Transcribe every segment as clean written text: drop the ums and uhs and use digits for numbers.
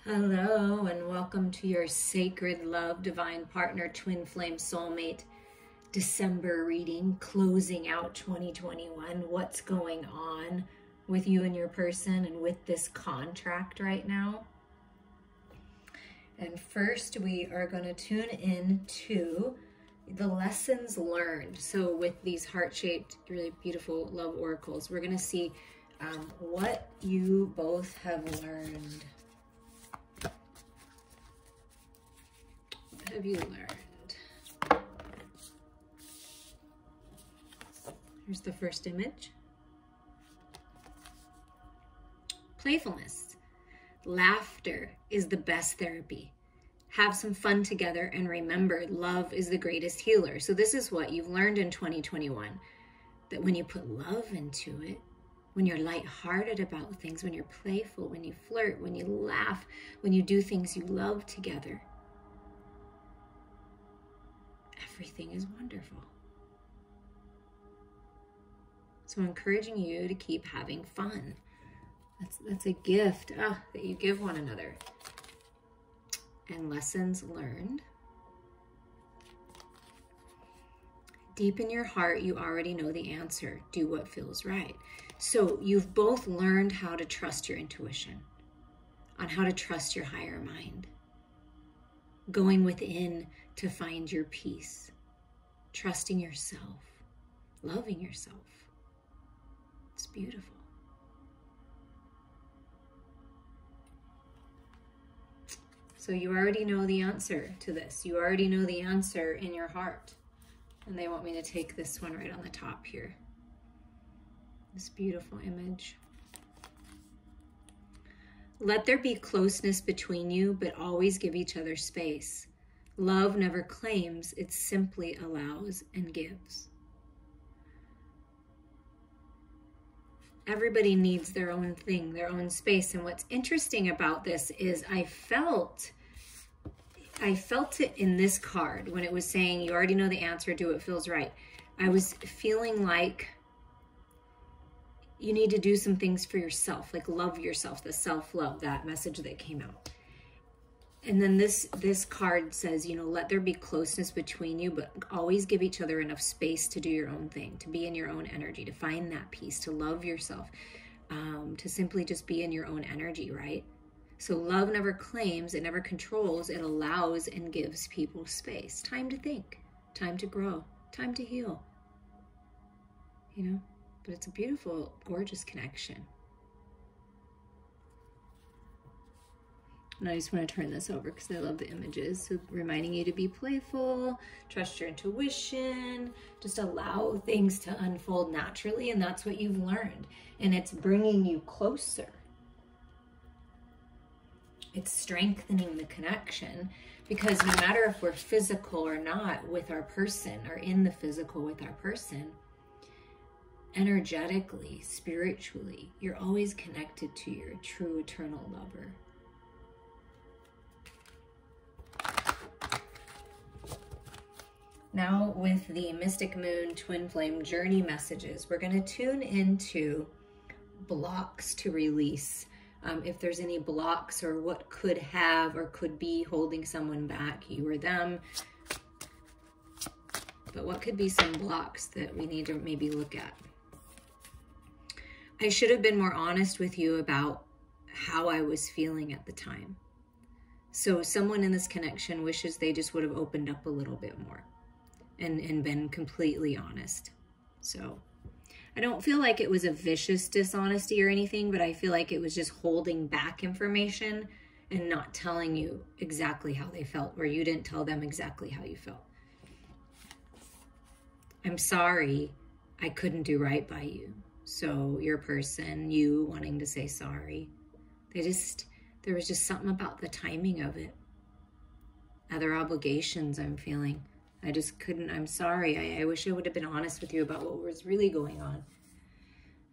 Hello, and welcome to your Sacred Love Divine Partner Twin Flame Soulmate December reading, closing out 2021. What's going on with you and your person and with this contract right now? And first, we are going to tune in to the lessons learned. So with these heart-shaped, really beautiful love oracles, we're going to see what you both have learned. What have you learned? Here's the first image. Playfulness. Laughter is the best therapy. Have some fun together and remember, love is the greatest healer. So this is what you've learned in 2021, that when you put love into it, when you're lighthearted about things, when you're playful, when you flirt, when you laugh, when you do things you love together, everything is wonderful. So I'm encouraging you to keep having fun. That's a gift that you give one another. And lessons learned. Deep in your heart, you already know the answer. Do what feels right. So you've both learned how to trust your intuition, on how to trust your higher mind. Going within to find your peace, trusting yourself, loving yourself. It's beautiful. So you already know the answer to this. You already know the answer in your heart. And they want me to take this one right on the top here. This beautiful image. Let there be closeness between you, but always give each other space. Love never claims, it simply allows and gives. Everybody needs their own thing, their own space. And what's interesting about this is I felt it in this card when it was saying, you already know the answer, do what feels right. I was feeling like you need to do some things for yourself, like love yourself, the self-love, that message that came out. And then this card says, you know, let there be closeness between you, but always give each other enough space to do your own thing, to be in your own energy, to find that peace, to love yourself, to simply just be in your own energy, right? So love never claims, it never controls, it allows and gives people space. Time to think, time to grow, time to heal, you know? But it's a beautiful, gorgeous connection. And I just want to turn this over because I love the images. So reminding you to be playful, trust your intuition, just allow things to unfold naturally. And that's what you've learned. And it's bringing you closer. It's strengthening the connection, because no matter if we're physical or not with our person, or in the physical with our person, energetically, spiritually, you're always connected to your true eternal lover. Now with the Mystic Moon Twin Flame Journey messages, we're going to tune into blocks to release. If there's any blocks or what could have or could be holding someone back, you or them. But what could be some blocks that we need to maybe look at? I should have been more honest with you about how I was feeling at the time. So someone in this connection wishes they just would have opened up a little bit more and been completely honest. So I don't feel like it was a vicious dishonesty or anything, but I feel like it was just holding back information and not telling you exactly how they felt, or you didn't tell them exactly how you felt. I'm sorry I couldn't do right by you. So your person, you wanting to say sorry, there was just something about the timing of it. Other obligations I'm feeling. I just couldn't, I'm sorry. I wish I would have been honest with you about what was really going on.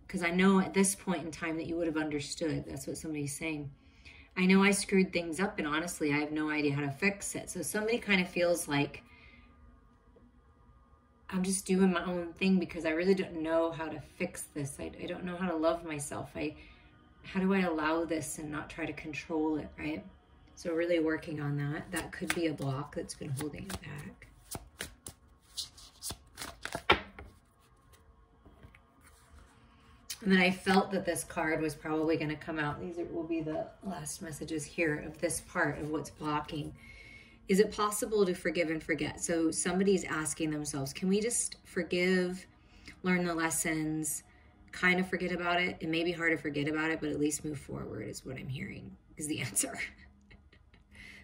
Because I know at this point in time that you would have understood. That's what somebody's saying. I know I screwed things up, and honestly, I have no idea how to fix it. So somebody kind of feels like I'm just doing my own thing because I really don't know how to fix this. I don't know how to love myself. How do I allow this and not try to control it, right? So really working on that. That could be a block that's been holding it back. And then I felt that this card was probably going to come out. These will be the last messages here of this part of what's blocking. Is it possible to forgive and forget? So somebody's asking themselves, can we just forgive, learn the lessons, kind of forget about it? It may be hard to forget about it, but at least move forward is what I'm hearing is the answer.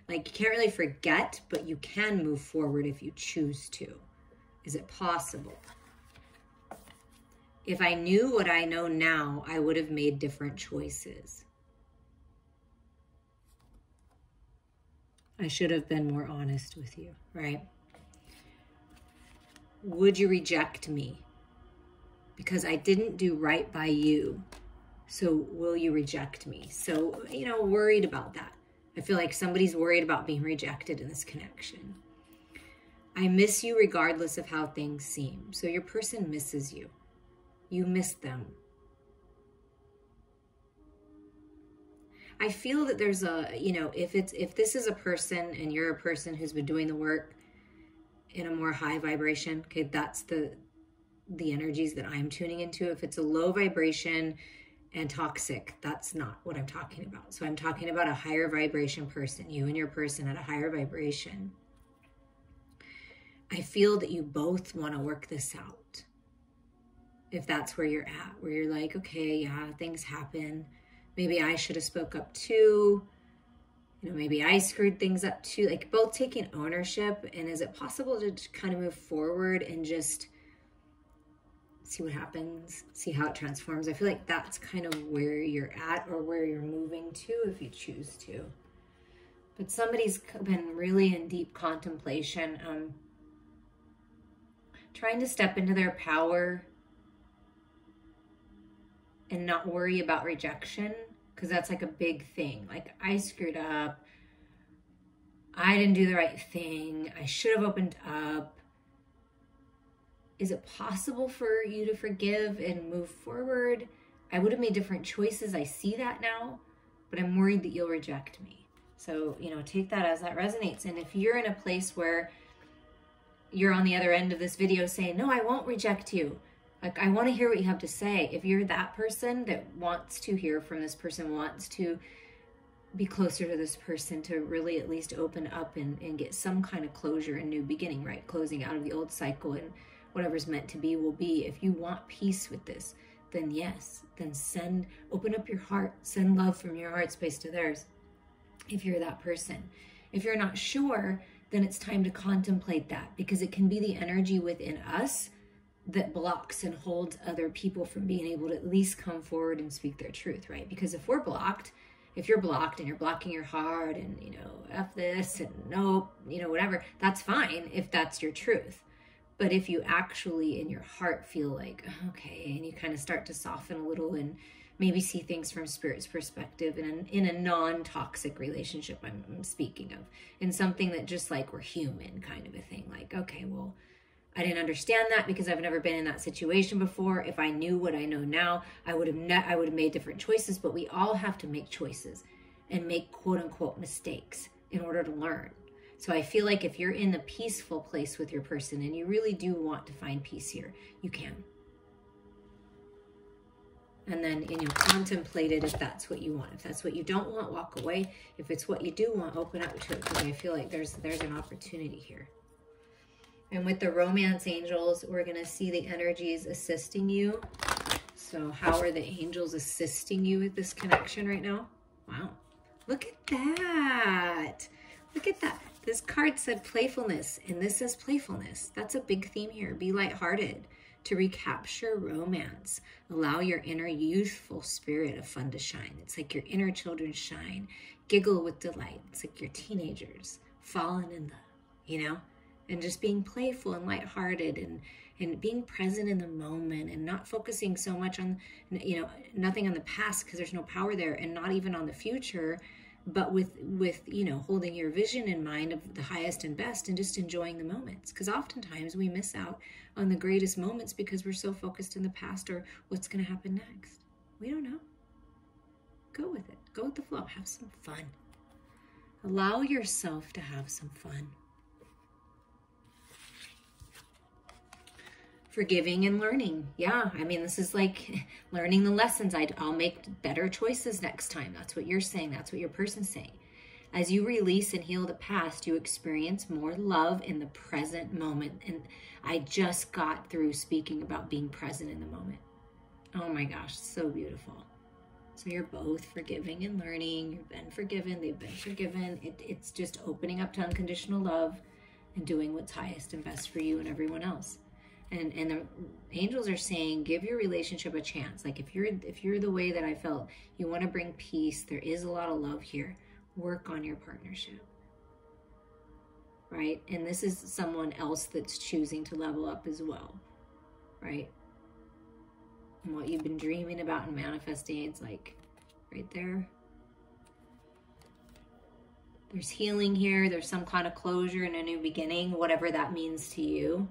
Like, you can't really forget, but you can move forward if you choose to. Is it possible? If I knew what I know now, I would have made different choices. I should have been more honest with you, right? Would you reject me? Because I didn't do right by you. So will you reject me? So, you know, worried about that. I feel like somebody's worried about being rejected in this connection. I miss you regardless of how things seem. So your person misses you. You miss them. I feel that there's a, you know, if this is a person and you're a person who's been doing the work in a more high vibration, okay, that's the energies that I'm tuning into. If it's a low vibration and toxic, that's not what I'm talking about. So I'm talking about a higher vibration person, you and your person at a higher vibration. I feel that you both want to work this out. If that's where you're at, where you're like, okay, yeah, things happen. Maybe I should have spoke up too. You know, maybe I screwed things up too. Like, both taking ownership. And is it possible to kind of move forward and just see what happens, see how it transforms? I feel like that's kind of where you're at, or where you're moving to if you choose to. But somebody's been really in deep contemplation, trying to step into their power and not worry about rejection, because that's like a big thing. Like, I screwed up. I didn't do the right thing. I should have opened up. Is it possible for you to forgive and move forward? I would have made different choices. I see that now, but I'm worried that you'll reject me. So, you know, take that as that resonates. And if you're in a place where you're on the other end of this video saying, no, I won't reject you. Like, I want to hear what you have to say. If you're that person that wants to hear from this person, wants to be closer to this person, to really at least open up and get some kind of closure and new beginning, right? Closing out of the old cycle, and whatever's meant to be will be. If you want peace with this, then yes, then open up your heart, send love from your heart space to theirs. If you're that person. If you're not sure, then it's time to contemplate that, because it can be the energy within us that blocks and holds other people from being able to at least come forward and speak their truth, right? Because if you're blocked and you're blocking your heart and, you know, F this and nope, you know, whatever, that's fine if that's your truth. But if you actually in your heart feel like, okay, and you kind of start to soften a little and maybe see things from Spirit's perspective in a non-toxic relationship, I'm speaking of, in something that just like we're human kind of a thing. Like, okay, well, I didn't understand that because I've never been in that situation before. If I knew what I know now, I would have made different choices. But we all have to make choices and make quote unquote mistakes in order to learn. So I feel like if you're in a peaceful place with your person and you really do want to find peace here, you can. And then you contemplate it if that's what you want. If that's what you don't want, walk away. If it's what you do want, open up to it, because I feel like there's an opportunity here. And with the romance angels, we're going to see the energies assisting you. So how are the angels assisting you with this connection right now? Wow. Look at that. Look at that. This card said playfulness, and this says playfulness. That's a big theme here. Be lighthearted. To recapture romance. Allow your inner youthful spirit of fun to shine. It's like your inner children shine. Giggle with delight. It's like your teenagers falling in love, you know? And just being playful and lighthearted and being present in the moment and not focusing so much on, you know, nothing on the past because there's no power there, and not even on the future, but with you know, holding your vision in mind of the highest and best and just enjoying the moments. Because oftentimes we miss out on the greatest moments because we're so focused in the past or what's going to happen next. We don't know. Go with it. Go with the flow. Have some fun. Allow yourself to have some fun. Forgiving and learning. Yeah, I mean, this is like learning the lessons. I'll make better choices next time. That's what you're saying. That's what your person's saying. As you release and heal the past, you experience more love in the present moment. And I just got through speaking about being present in the moment. Oh my gosh, so beautiful. So you're both forgiving and learning. You've been forgiven. They've been forgiven. It's just opening up to unconditional love and doing what's highest and best for you and everyone else. And the angels are saying, give your relationship a chance. Like if you're the way that I felt, you want to bring peace. There is a lot of love here. Work on your partnership, right? And this is someone else that's choosing to level up as well, right? And what you've been dreaming about and manifesting, it's like right there. There's healing here. There's some kind of closure and a new beginning, whatever that means to you.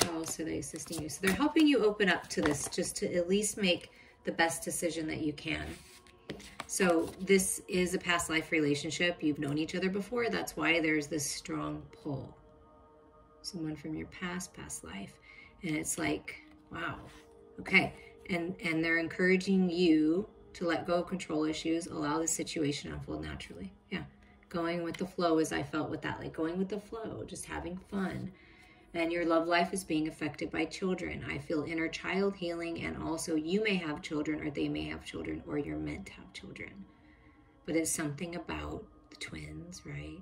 How else are they assisting you? So they're helping you open up to this, just to at least make the best decision that you can. So this is a past life relationship. You've known each other before. That's why there's this strong pull. Someone from your past life. And it's like, wow. Okay. And they're encouraging you to let go of control issues, allow the situation to unfold naturally. Yeah. Going with the flow, as I felt with that, like going with the flow, just having fun. And your love life is being affected by children. I feel inner child healing, and also you may have children, or they may have children, or you're meant to have children. But it's something about the twins, right?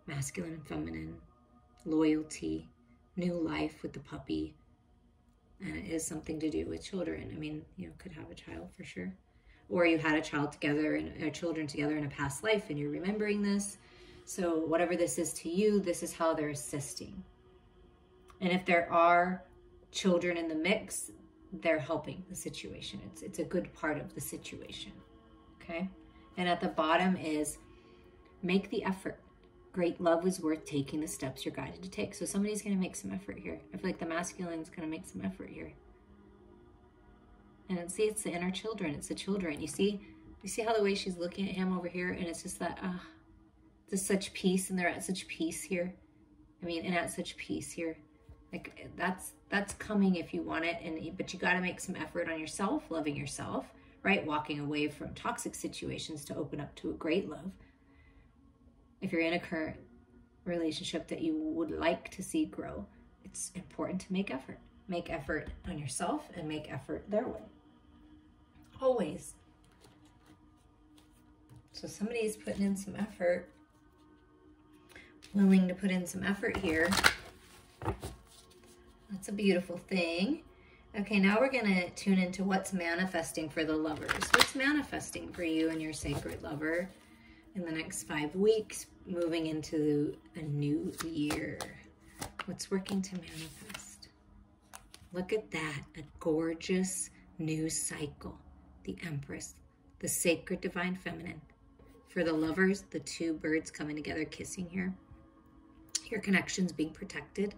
Masculine and feminine, loyalty, new life with the puppy. And it is something to do with children. I mean, you could have a child for sure. Or you had a child together and children together in a past life, and you're remembering this. So whatever this is to you, this is how they're assisting. And if there are children in the mix, they're helping the situation. It's a good part of the situation, okay? And at the bottom is make the effort. Great love is worth taking the steps you're guided to take. So somebody's going to make some effort here. I feel like the masculine is going to make some effort here. And see, it's the inner children. It's the children. You see how the way she's looking at him over here? And it's just that, just such peace. And they're at such peace here. I mean, and at such peace here. Like that's coming if you want it, but you got to make some effort on yourself, loving yourself, right? Walking away from toxic situations to open up to a great love. If you're in a current relationship that you would like to see grow, it's important to make effort. Make effort on yourself and make effort their way. Always. So somebody's putting in some effort, willing to put in some effort here. That's a beautiful thing. Okay, now we're going to tune into what's manifesting for the lovers. What's manifesting for you and your sacred lover in the next 5 weeks, moving into a new year? What's working to manifest? Look at that, a gorgeous new cycle. The Empress, the sacred divine feminine. For the lovers, the two birds coming together, kissing here. Your connection's being protected.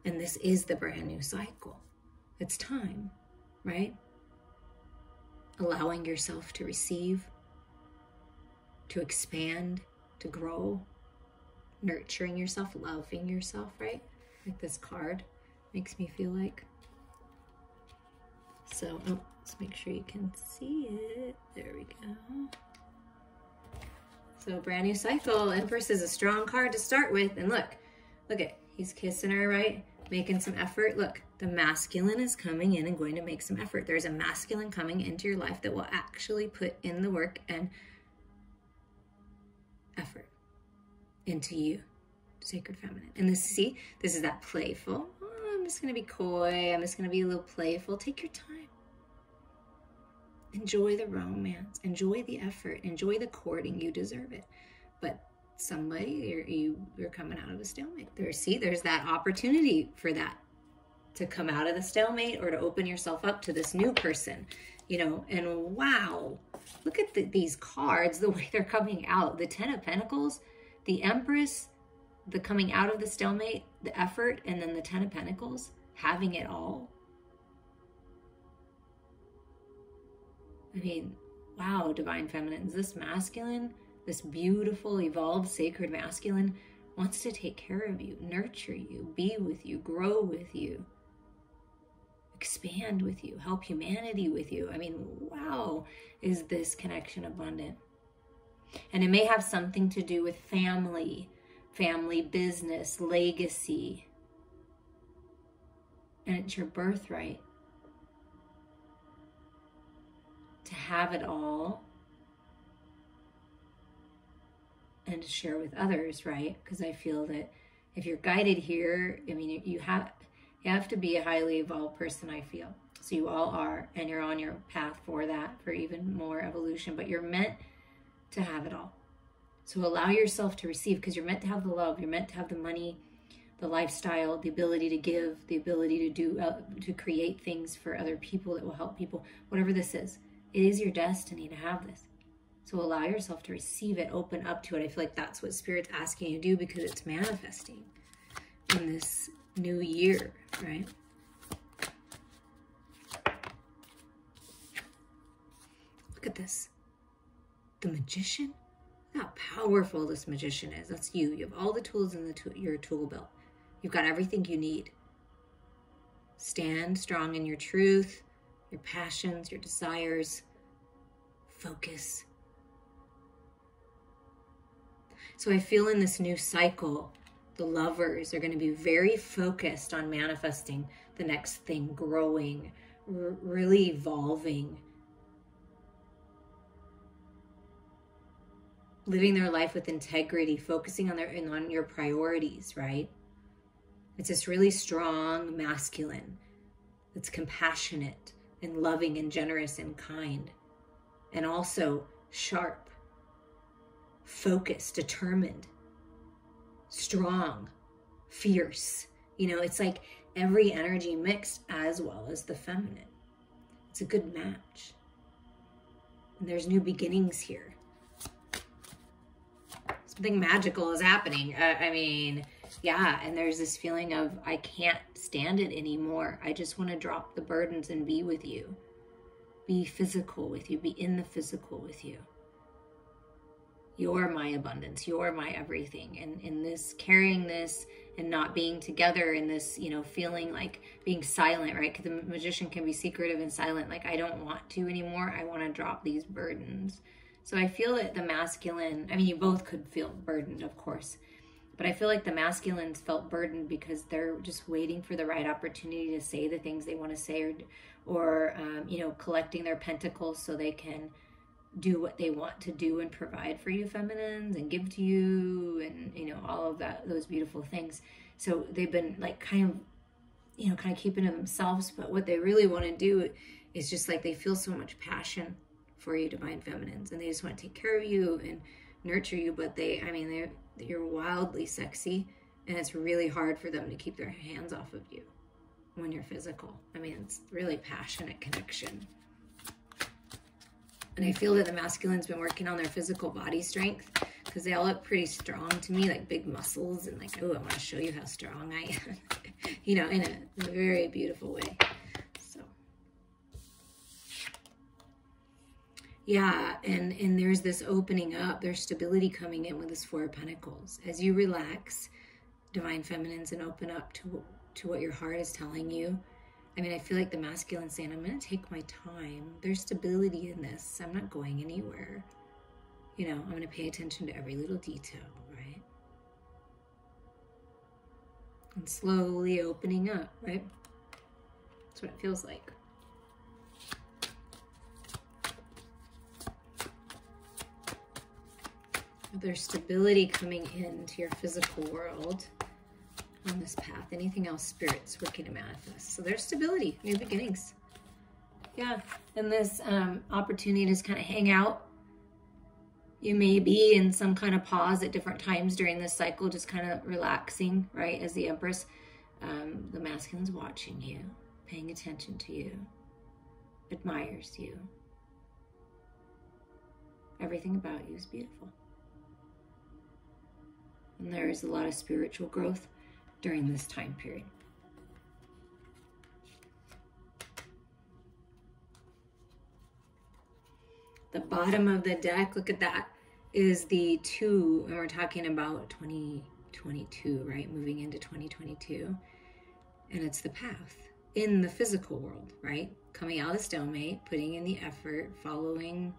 And this is the brand new cycle. It's time, right? Allowing yourself to receive, to expand, to grow, nurturing yourself, loving yourself, right? Like this card makes me feel like. So, let's make sure you can see it. There we go. So, brand new cycle. Empress is a strong card to start with. And look at, he's kissing her, right? Making some effort. Look, the masculine is coming in and going to make some effort. There's a masculine coming into your life that will actually put in the work and effort into you, sacred feminine. And this, see, this is that playful. Oh, I'm just going to be coy. I'm just going to be a little playful. Take your time. Enjoy the romance. Enjoy the effort. Enjoy the courting. You deserve it. But somebody, you're coming out of a stalemate. There's that opportunity for that to come out of the stalemate or to open yourself up to this new person, and wow, look at these cards, the way they're coming out. The 10 of Pentacles, the Empress, the coming out of the stalemate, the effort, and then the 10 of Pentacles, having it all. I mean, wow, divine feminine, is this masculine? this beautiful, evolved, sacred masculine wants to take care of you, nurture you, be with you, grow with you, expand with you, help humanity with you. I mean, wow, is this connection abundant? And it may have something to do with family, business, legacy. And it's your birthright to have it all and to share with others, right? Because I feel that if you're guided here, I mean, you have to be a highly evolved person, I feel. So you all are, and you're on your path for that, for even more evolution, but you're meant to have it all. So allow yourself to receive, because you're meant to have the love, you're meant to have the money, the lifestyle, the ability to give, the ability to do, to create things for other people that will help people, whatever this is. It is your destiny to have this. So allow yourself to receive it, open up to it. I feel like that's what Spirit's asking you to do, because it's manifesting in this new year, right? Look at this. The magician. Look how powerful this magician is. That's you. You have all the tools in your tool belt. You've got everything you need. Stand strong in your truth, your passions, your desires. Focus. So I feel in this new cycle, the lovers are going to be very focused on manifesting the next thing, growing, really evolving, living their life with integrity, focusing on your priorities, right? It's this really strong masculine that's compassionate and loving and generous and kind, and also sharp, focused, determined, strong, fierce. You know, it's like every energy mixed as well as the feminine. It's a good match. And there's new beginnings here. Something magical is happening. I mean, yeah, and there's this feeling of, I can't stand it anymore. I just want to drop the burdens and be with you. Be physical with you. Be in the physical with you. You're my abundance. You're my everything. And in this, carrying this and not being together in this, you know, feeling like being silent, right? Because the magician can be secretive and silent. Like, I don't want to anymore. I want to drop these burdens. So I feel that the masculine, I mean, you both could feel burdened, of course, but I feel like the masculines felt burdened because they're just waiting for the right opportunity to say the things they want to say, or you know, collecting their pentacles so they can do what they want to do and provide for you feminines and give to you, and, you know, all of that, those beautiful things. So they've been like kind of keeping to themselves, but what they really want to do is just like, they feel so much passion for you, divine feminines, and they just want to take care of you and nurture you, but you're wildly sexy, and it's really hard for them to keep their hands off of you when you're physical. I mean, it's really passionate connection. And I feel that the masculine's been working on their physical body strength, because they all look pretty strong to me, like big muscles, and like, oh, I want to show you how strong I am, you know, in a very beautiful way. Yeah, and there's this opening up, there's stability coming in with this Four of Pentacles. As you relax, divine feminines, and open up to what your heart is telling you. I mean, I feel like the masculine saying, I'm going to take my time. There's stability in this. I'm not going anywhere. You know, I'm going to pay attention to every little detail, right? And slowly opening up, right? That's what it feels like. There's stability coming into your physical world on this path. Anything else Spirit's working to manifest. So there's stability, new beginnings. Yeah, and this opportunity to just kind of hang out. You may be in some kind of pause at different times during this cycle, just kind of relaxing, right? As the Empress, the masculine's watching you, paying attention to you, admires you. Everything about you is beautiful. And there is a lot of spiritual growth during this time period. The bottom of the deck, look at that. is the 2, and we're talking about 2022, right? Moving into 2022. And it's the path in the physical world, right? Coming out of the stalemate, putting in the effort, following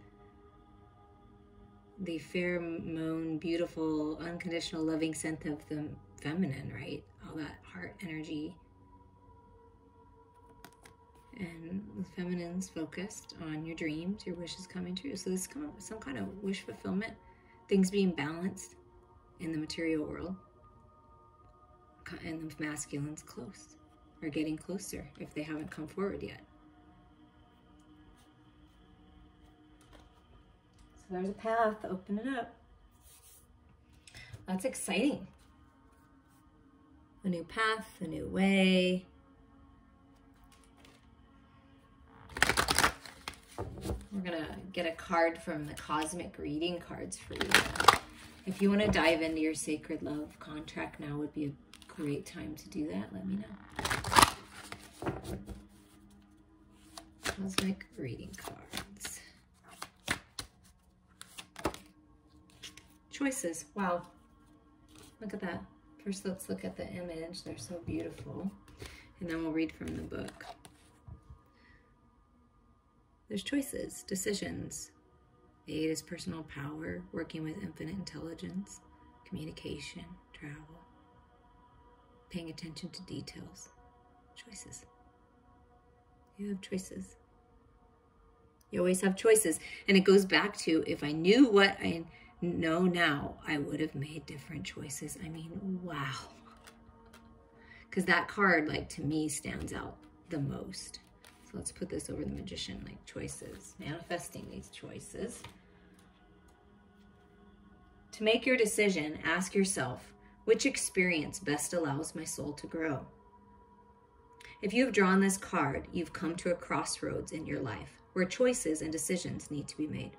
the pheromone, beautiful, unconditional, loving scent of the feminine, right? All that heart energy. And the feminine's focused on your dreams, your wishes coming true. So this is some kind of wish fulfillment, things being balanced in the material world. And the masculine's close, or getting closer if they haven't come forward yet. So there's a path, open it up. That's exciting. A new path, a new way. We're gonna get a card from the cosmic reading cards for you. If you want to dive into your sacred love contract, now would be a great time to do that. Let me know. Cosmic reading cards. Choices. Wow. Look at that. First, let's look at the image. They're so beautiful. And then we'll read from the book. There's choices, decisions. 8 is personal power, working with infinite intelligence, communication, travel, paying attention to details. Choices. You have choices. You always have choices. And it goes back to, if I knew what I know now, I would have made different choices. I mean, wow. Because that card, like, to me, stands out the most. So let's put this over the Magician, like choices. Manifesting these choices. To make your decision, ask yourself, which experience best allows my soul to grow? If you have drawn this card, you've come to a crossroads in your life where choices and decisions need to be made.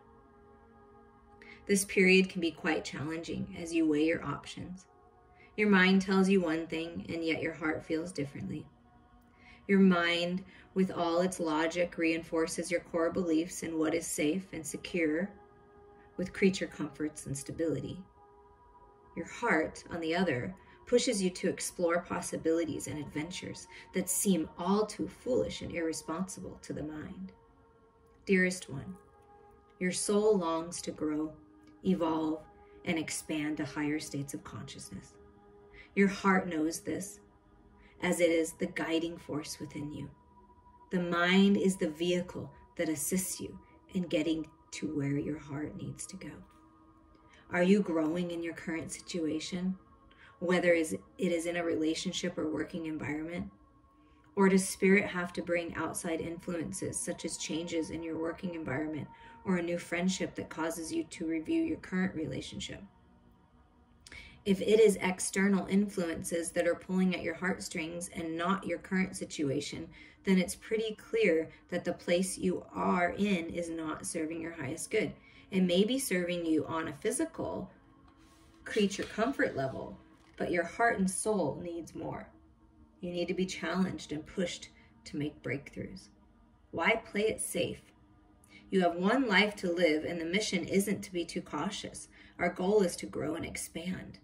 This period can be quite challenging as you weigh your options. Your mind tells you one thing, and yet your heart feels differently. Your mind, with all its logic, reinforces your core beliefs in what is safe and secure, with creature comforts and stability. Your heart, on the other, pushes you to explore possibilities and adventures that seem all too foolish and irresponsible to the mind. Dearest one, your soul longs to grow, evolve, and expand to higher states of consciousness. Your heart knows this, as it is the guiding force within you. The mind is the vehicle that assists you in getting to where your heart needs to go. Are you growing in your current situation, whether it is in a relationship or working environment? Or does spirit have to bring outside influences, such as changes in your working environment or a new friendship that causes you to review your current relationship? If it is external influences that are pulling at your heartstrings and not your current situation, then it's pretty clear that the place you are in is not serving your highest good. It may be serving you on a physical creature comfort level, but your heart and soul needs more. You need to be challenged and pushed to make breakthroughs. Why play it safe? You have one life to live, and the mission isn't to be too cautious. Our goal is to grow and expand.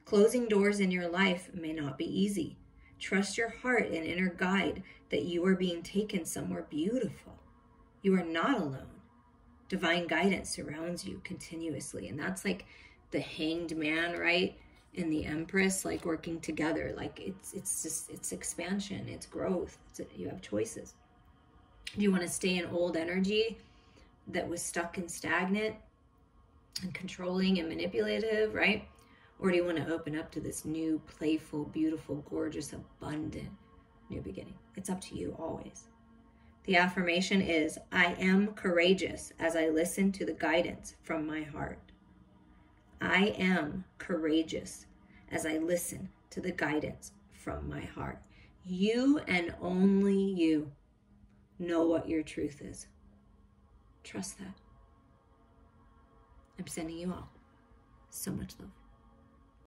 Closing doors in your life may not be easy. Trust your heart and inner guide that you are being taken somewhere beautiful. You are not alone. Divine guidance surrounds you continuously. And that's like the Hanged Man, right? And the Empress, like working together. Like it's expansion, it's growth. You have choices. Do you want to stay in old energy that was stuck and stagnant and controlling and manipulative, right? Or do you want to open up to this new, playful, beautiful, gorgeous, abundant new beginning? It's up to you always. The affirmation is, I am courageous as I listen to the guidance from my heart. I am courageous as I listen to the guidance from my heart. You and only you know what your truth is. Trust that. I'm sending you all so much love.